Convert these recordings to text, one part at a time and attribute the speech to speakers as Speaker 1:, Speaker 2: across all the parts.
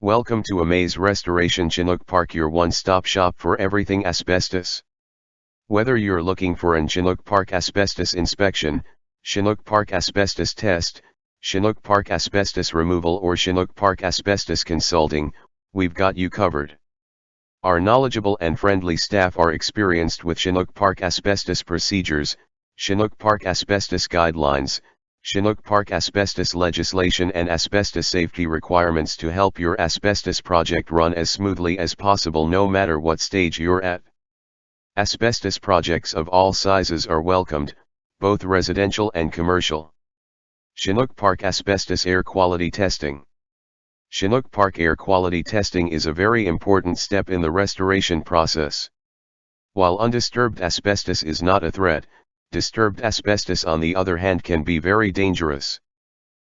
Speaker 1: Welcome to Amaze Restoration Chinook Park, your one-stop shop for everything asbestos. Whether you're looking for an Chinook Park asbestos inspection, Chinook Park asbestos test, Chinook Park asbestos removal or Chinook Park asbestos consulting, we've got you covered. Our knowledgeable and friendly staff are experienced with Chinook Park asbestos procedures, Chinook Park asbestos guidelines, Chinook Park asbestos legislation and asbestos safety requirements to help your asbestos project run as smoothly as possible no matter what stage you're at. Asbestos projects of all sizes are welcomed, both residential and commercial. Chinook Park Asbestos Air Quality Testing. Chinook Park air quality testing is a very important step in the restoration process. While undisturbed asbestos is not a threat, disturbed asbestos on the other hand can be very dangerous.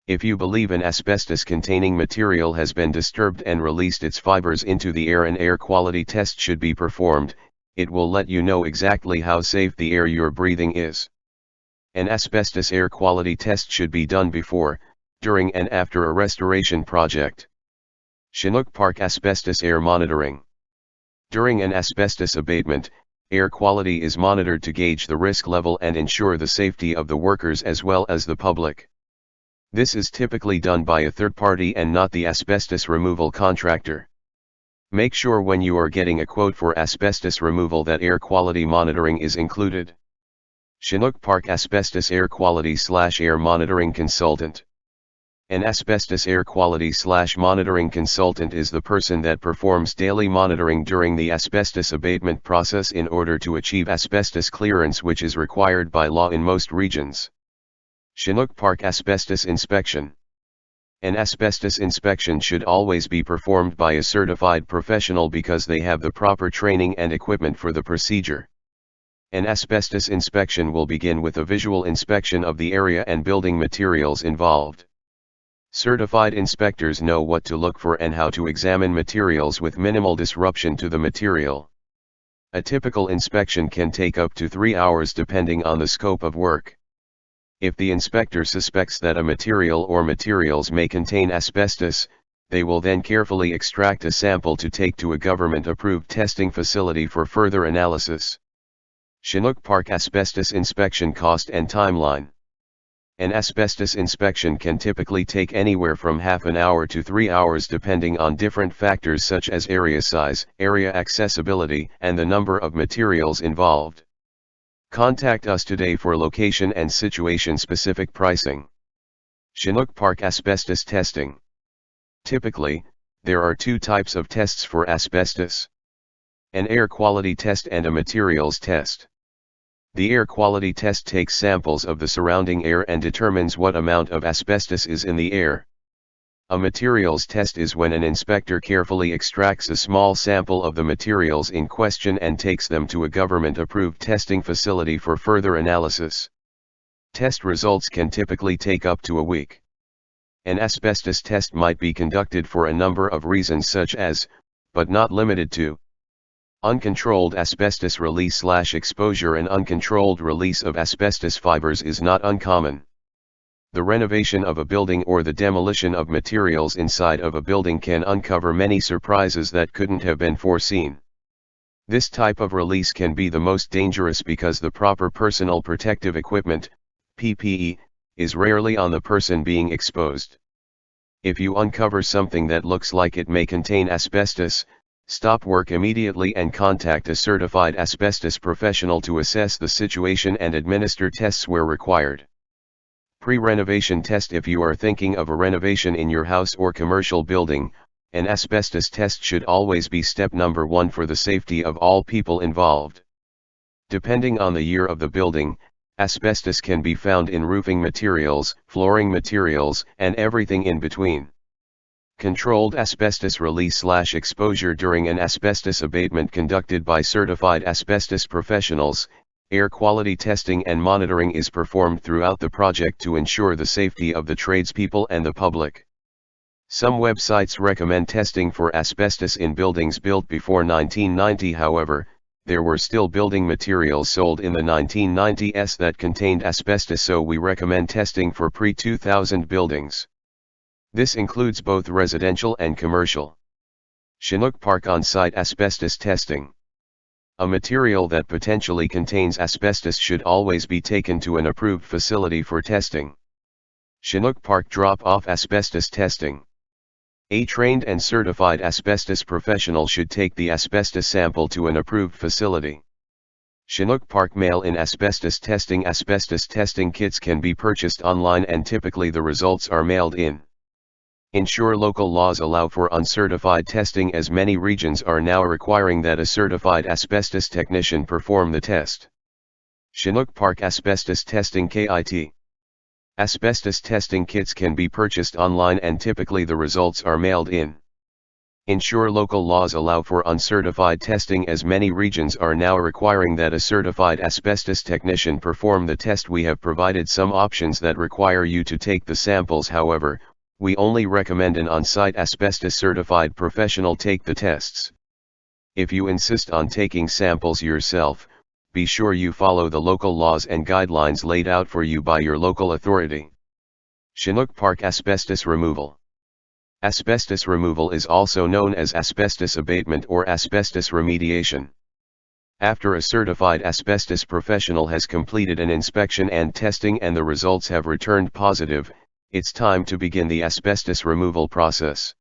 Speaker 1: If you believe an asbestos-containing material has been disturbed and released its fibers into the air, an air quality test should be performed. It will let you know exactly how safe the air you're breathing is. An asbestos air quality test should be done before, during and after a restoration project. Chinook Park Asbestos Air Monitoring. During an asbestos abatement, air quality is monitored to gauge the risk level and ensure the safety of the workers as well as the public. This is typically done by a third party and not the asbestos removal contractor. Make sure when you are getting a quote for asbestos removal that air quality monitoring is included. Chinook Park Asbestos Air Quality/Air Monitoring Consultant. An asbestos air quality/monitoring consultant is the person that performs daily monitoring during the asbestos abatement process in order to achieve asbestos clearance, which is required by law in most regions. Chinook Park Asbestos Inspection. An asbestos inspection should always be performed by a certified professional because they have the proper training and equipment for the procedure. An asbestos inspection will begin with a visual inspection of the area and building materials involved. Certified inspectors know what to look for and how to examine materials with minimal disruption to the material. A typical inspection can take up to 3 hours depending on the scope of work. If the inspector suspects that a material or materials may contain asbestos, they will then carefully extract a sample to take to a government-approved testing facility for further analysis. Chinook Park Asbestos Inspection Cost and Timeline. An asbestos inspection can typically take anywhere from half an hour to 3 hours depending on different factors such as area size, area accessibility, and the number of materials involved. Contact us today for location and situation-specific pricing. Chinook Park Asbestos Testing. Typically, there are two types of tests for asbestos: an air quality test and a materials test. The air quality test takes samples of the surrounding air and determines what amount of asbestos is in the air. A materials test is when an inspector carefully extracts a small sample of the materials in question and takes them to a government-approved testing facility for further analysis. Test results can typically take up to a week. An asbestos test might be conducted for a number of reasons such as, but not limited to, uncontrolled asbestos release/exposure. An uncontrolled release of asbestos fibers is not uncommon. The renovation of a building or the demolition of materials inside of a building can uncover many surprises that couldn't have been foreseen. This type of release can be the most dangerous because the proper personal protective equipment, PPE, is rarely on the person being exposed. If you uncover something that looks like it may contain asbestos, stop work immediately and contact a certified asbestos professional to assess the situation and administer tests where required. Pre-renovation test. If you are thinking of a renovation in your house or commercial building, an asbestos test should always be step number 1 for the safety of all people involved. Depending on the year of the building, asbestos can be found in roofing materials, flooring materials, and everything in between. Controlled asbestos release/exposure. During an asbestos abatement conducted by certified asbestos professionals, air quality testing and monitoring is performed throughout the project to ensure the safety of the tradespeople and the public. Some websites recommend testing for asbestos in buildings built before 1990. However, there were still building materials sold in the 1990s that contained asbestos, so we recommend testing for pre-2000 buildings. This includes both residential and commercial. Chinook Park on-site asbestos testing. A material that potentially contains asbestos should always be taken to an approved facility for testing. Chinook Park drop-off asbestos testing. A trained and certified asbestos professional should take the asbestos sample to an approved facility. Chinook Park mail-in asbestos testing. Asbestos testing kits can be purchased online and typically the results are mailed in. Ensure local laws allow for uncertified testing, as many regions are now requiring that a certified asbestos technician perform the test. Chinook Park Asbestos Testing Kit. Asbestos testing kits can be purchased online and typically the results are mailed in. Ensure local laws allow for uncertified testing, as many regions are now requiring that a certified asbestos technician perform the test. We have provided some options that require you to take the samples, however, we only recommend an on-site asbestos certified professional take the tests. If you insist on taking samples yourself, be sure you follow the local laws and guidelines laid out for you by your local authority. Chinook Park Asbestos Removal. Asbestos removal is also known as asbestos abatement or asbestos remediation. After a certified asbestos professional has completed an inspection and testing and the results have returned positive, it's time to begin the asbestos removal process.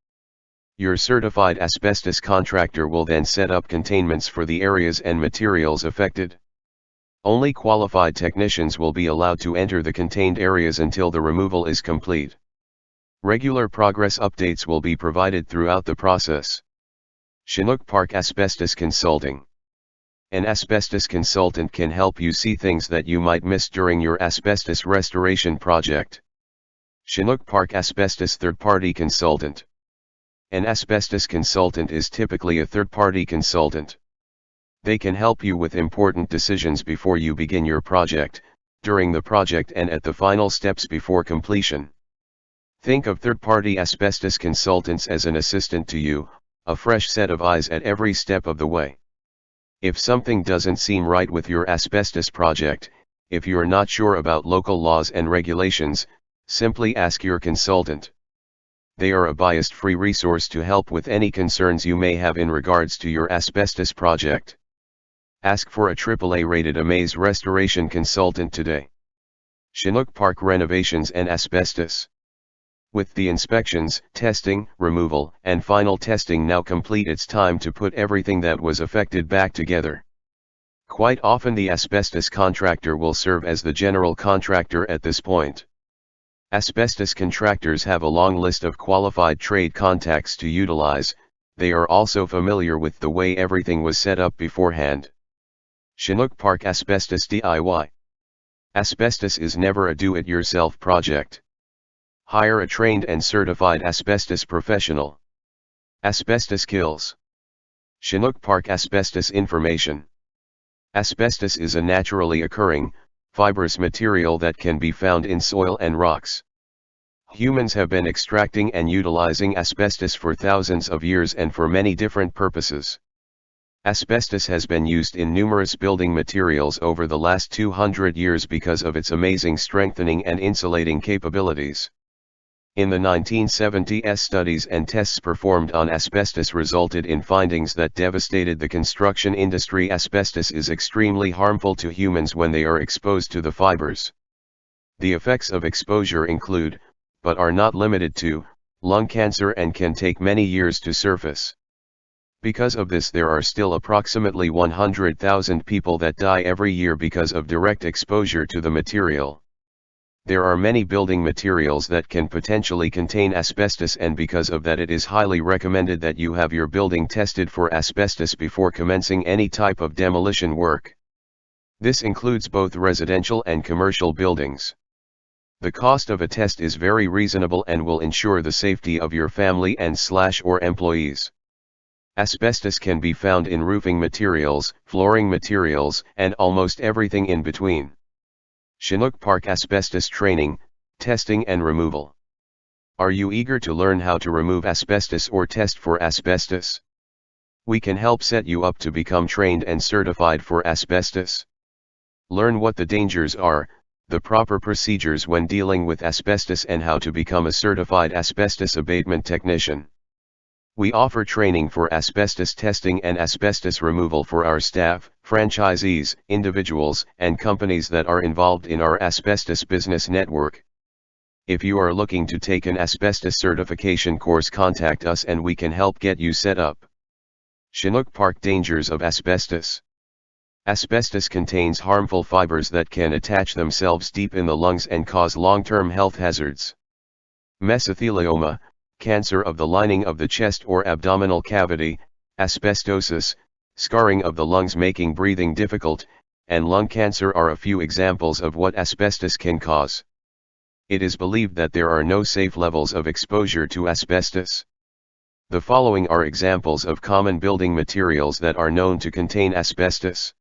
Speaker 1: Your certified asbestos contractor will then set up containments for the areas and materials affected. Only qualified technicians will be allowed to enter the contained areas until the removal is complete. Regular progress updates will be provided throughout the process. Chinook Park Asbestos Consulting. An asbestos consultant can help you see things that you might miss during your asbestos restoration project. Chinook Park Asbestos Third-Party Consultant. An asbestos consultant is typically a third-party consultant. They can help you with important decisions before you begin your project, during the project and at the final steps before completion. Think of third-party asbestos consultants as an assistant to you, a fresh set of eyes at every step of the way. If something doesn't seem right with your asbestos project, if you're not sure about local laws and regulations, simply ask your consultant. They are a bias-free resource to help with any concerns you may have in regards to your asbestos project. Ask for a AAA-rated Amaze restoration consultant today. Chinook Park Renovations and Asbestos. With the inspections, testing, removal, and final testing now complete, it's time to put everything that was affected back together. Quite often the asbestos contractor will serve as the general contractor at this point. Asbestos contractors have a long list of qualified trade contacts to utilize. They are also familiar with the way everything was set up beforehand. Chinook Park Asbestos DIY. Asbestos is never a do-it-yourself project. Hire a trained and certified asbestos professional. Asbestos kills. Chinook Park Asbestos Information. Asbestos is a naturally occurring, fibrous material that can be found in soil and rocks. Humans have been extracting and utilizing asbestos for thousands of years and for many different purposes. Asbestos has been used in numerous building materials over the last 200 years because of its amazing strengthening and insulating capabilities. In the 1970s, studies and tests performed on asbestos resulted in findings that devastated the construction industry. Asbestos is extremely harmful to humans when they are exposed to the fibers. The effects of exposure include, but are not limited to, lung cancer and can take many years to surface. Because of this, there are still approximately 100,000 people that die every year because of direct exposure to the material. There are many building materials that can potentially contain asbestos, and because of that it is highly recommended that you have your building tested for asbestos before commencing any type of demolition work. This includes both residential and commercial buildings. The cost of a test is very reasonable and will ensure the safety of your family and/or employees. Asbestos can be found in roofing materials, flooring materials, and almost everything in between. Chinook Park Asbestos Training, Testing and Removal. Are you eager to learn how to remove asbestos or test for asbestos? We can help set you up to become trained and certified for asbestos. Learn what the dangers are, the proper procedures when dealing with asbestos and how to become a certified asbestos abatement technician. We offer training for asbestos testing and asbestos removal for our staff, franchisees, individuals, and companies that are involved in our asbestos business network. If you are looking to take an asbestos certification course, contact us and we can help get you set up. Chinook Park dangers of asbestos. Asbestos contains harmful fibers that can attach themselves deep in the lungs and cause long-term health hazards. Mesothelioma, cancer of the lining of the chest or abdominal cavity, asbestosis, scarring of the lungs making breathing difficult, and lung cancer are a few examples of what asbestos can cause. It is believed that there are no safe levels of exposure to asbestos. The following are examples of common building materials that are known to contain asbestos.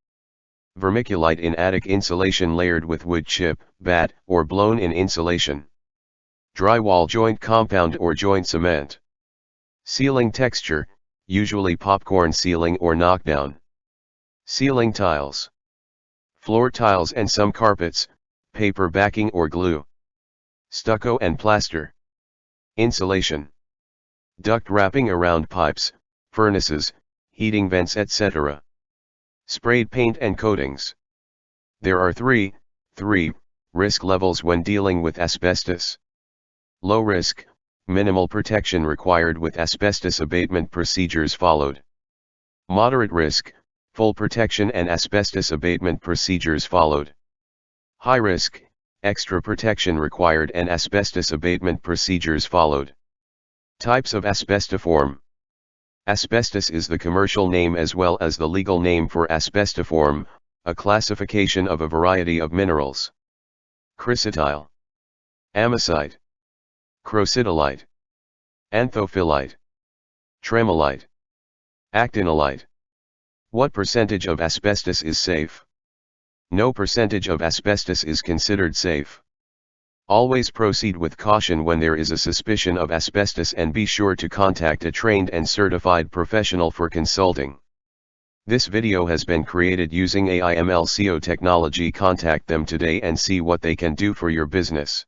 Speaker 1: Vermiculite in attic insulation layered with wood chip, batt, or blown-in insulation. Drywall joint compound or joint cement. Ceiling texture, usually popcorn ceiling or knockdown. Ceiling tiles. Floor tiles and some carpets, paper backing or glue. Stucco and plaster. Insulation. Duct wrapping around pipes, furnaces, heating vents, etc. Sprayed paint and coatings. There are three risk levels when dealing with asbestos. Low risk, minimal protection required with asbestos abatement procedures followed. Moderate risk, full protection and asbestos abatement procedures followed. High risk, extra protection required and asbestos abatement procedures followed. Types of asbestiform. Asbestos is the commercial name as well as the legal name for asbestiform, a classification of a variety of minerals. Chrysotile. Amazite. Crocidolite. Anthophyllite. Tremolite. Actinolite. What percentage of asbestos is safe? No percentage of asbestos is considered safe. Always proceed with caution when there is a suspicion of asbestos and be sure to contact a trained and certified professional for consulting. This video has been created using AI/ML SEO technology. Contact them today and see what they can do for your business.